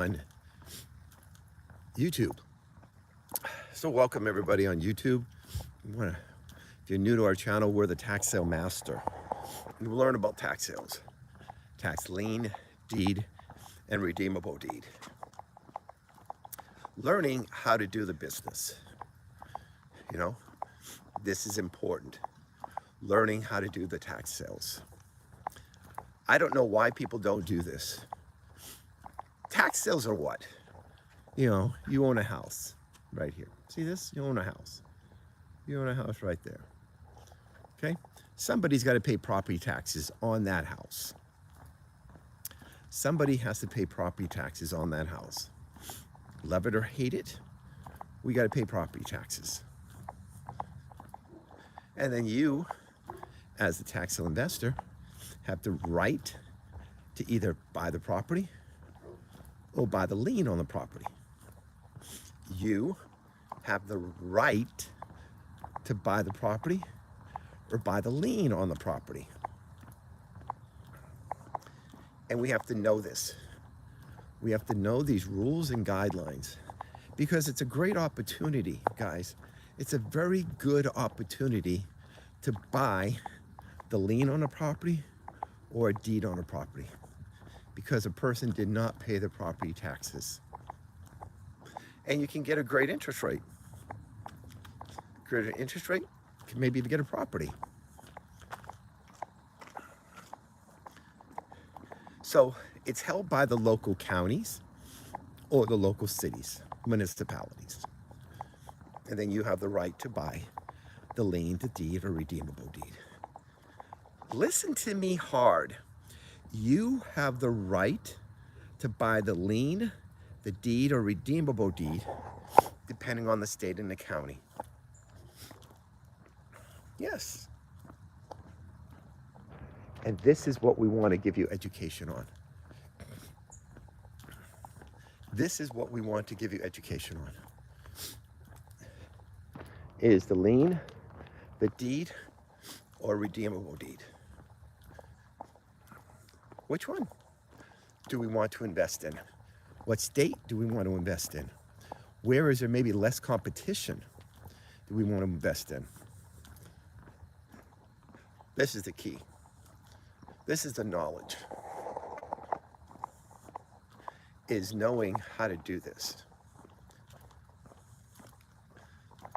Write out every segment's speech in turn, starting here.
on YouTube. So welcome everybody on YouTube. If you're new to our channel, we're the Tax Sale Master. And we'll learn about tax sales, tax lien, deed, and redeemable deed. Learning how to do the business. You know, this is important. Learning how to do the tax sales. I don't know why people don't do this. Tax sales are what? You know, you own a house right here. See this? You own a house. You own a house right there. Okay? Somebody's got to pay property taxes on that house. Somebody has to pay property taxes on that house. Love it or hate it, we got to pay property taxes. And then you, as the tax sale investor, have the right to either buy the property or buy the lien on the property. You have the right to buy the property or buy the lien on the property. And we have to know this. We have to know these rules and guidelines because it's a great opportunity, guys. It's a very good opportunity to buy the lien on a property or a deed on a property because a person did not pay the property taxes. And you can get a great interest rate. Greater interest rate can maybe even get a property. So it's held by the local counties or the local cities, municipalities. And then you have the right to buy the lien, the deed, or redeemable deed. Listen to me hard. You have the right to buy the lien, the deed, or redeemable deed, depending on the state and the county. Yes. And this is what we want to give you education on. This is what we want to give you education on. Is the lien, the deed, or redeemable deed? Which one do we want to invest in? What state do we want to invest in? Where is there maybe less competition do we want to invest in? This is the key. This is the knowledge, is knowing how to do this.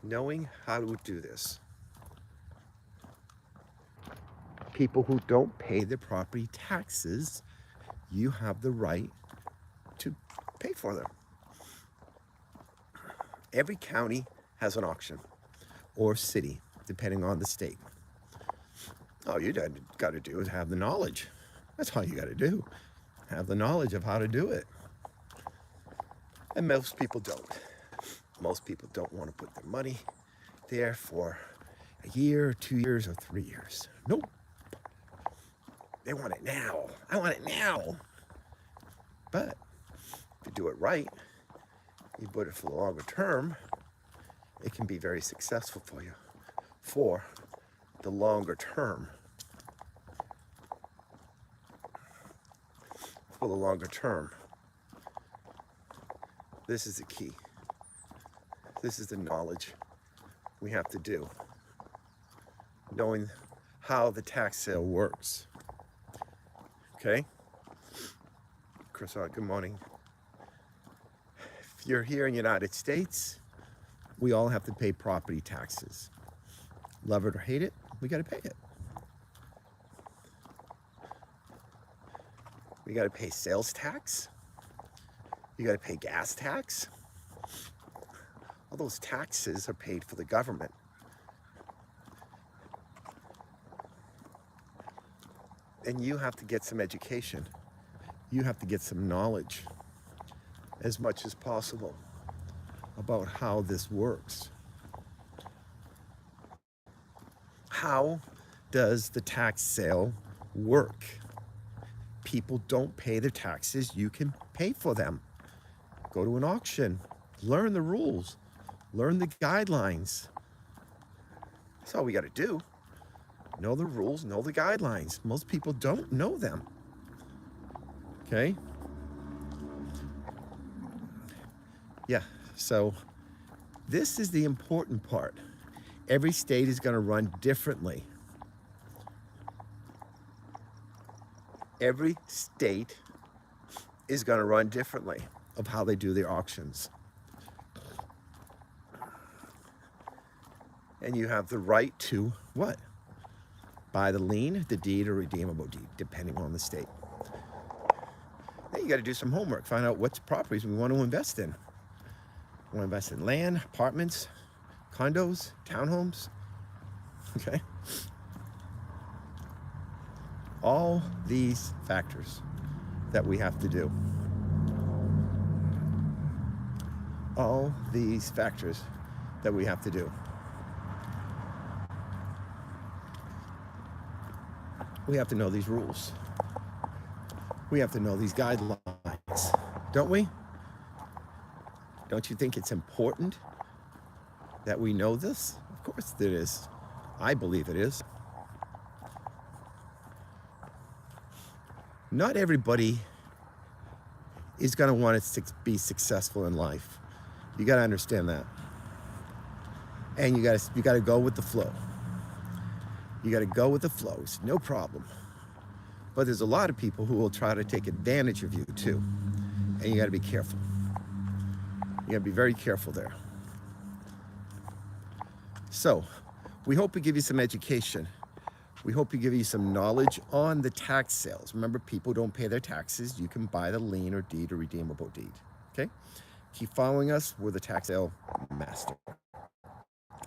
Knowing how to do this. People who don't pay their property taxes, you have the right to pay for them. Every county has an auction or city, depending on the state. All you got to do is have the knowledge. That's all you got to do. Have the knowledge of how to do it. And most people don't. Most people don't want to put their money there for a year, 2 years, or 3 years. Nope. They want it now. I want it now. But if you do it right, you put it for the longer term, it can be very successful for you for the longer term. For the longer term. This is the key. This is the knowledge we have to do. Knowing how the tax sale works. Okay? Chris, good morning. If you're here in the United States, we all have to pay property taxes. Love it or hate it, we got to pay it. We got to pay sales tax. You got to pay gas tax. All those taxes are paid for the government. And you have to get some education. You have to get some knowledge as much as possible about how this works. How does the tax sale work? People don't pay their taxes, you can pay for them. Go to an auction, learn the rules, learn the guidelines. That's all we got to do. Know the rules, know the guidelines. Most people don't know them. Okay? Yeah, so this is the important part. Every state is going to run differently. Every state is going to run differently of how they do their auctions. And you have the right to what? Buy the lien, the deed, or redeemable deed, depending on the state. Then you got to do some homework, find out what properties we want to invest in. We want to invest in land, apartments, condos, townhomes, okay? All these factors that we have to do. All these factors that we have to do. We have to know these rules. We have to know these guidelines, don't we? Don't you think it's important that we know this? Of course it is. I believe it is. Not everybody is going to want to be successful in life. You got to understand that. And you got to go with the flow. You got to go with the flow. It's no problem. But there's a lot of people who will try to take advantage of you too. And you got to be careful. You got to be very careful there. So, we hope we give you some education. We hope we give you some knowledge on the tax sales. Remember, people don't pay their taxes. You can buy the lien or deed or redeemable deed. Okay? Keep following us. We're the Tax Sale Master.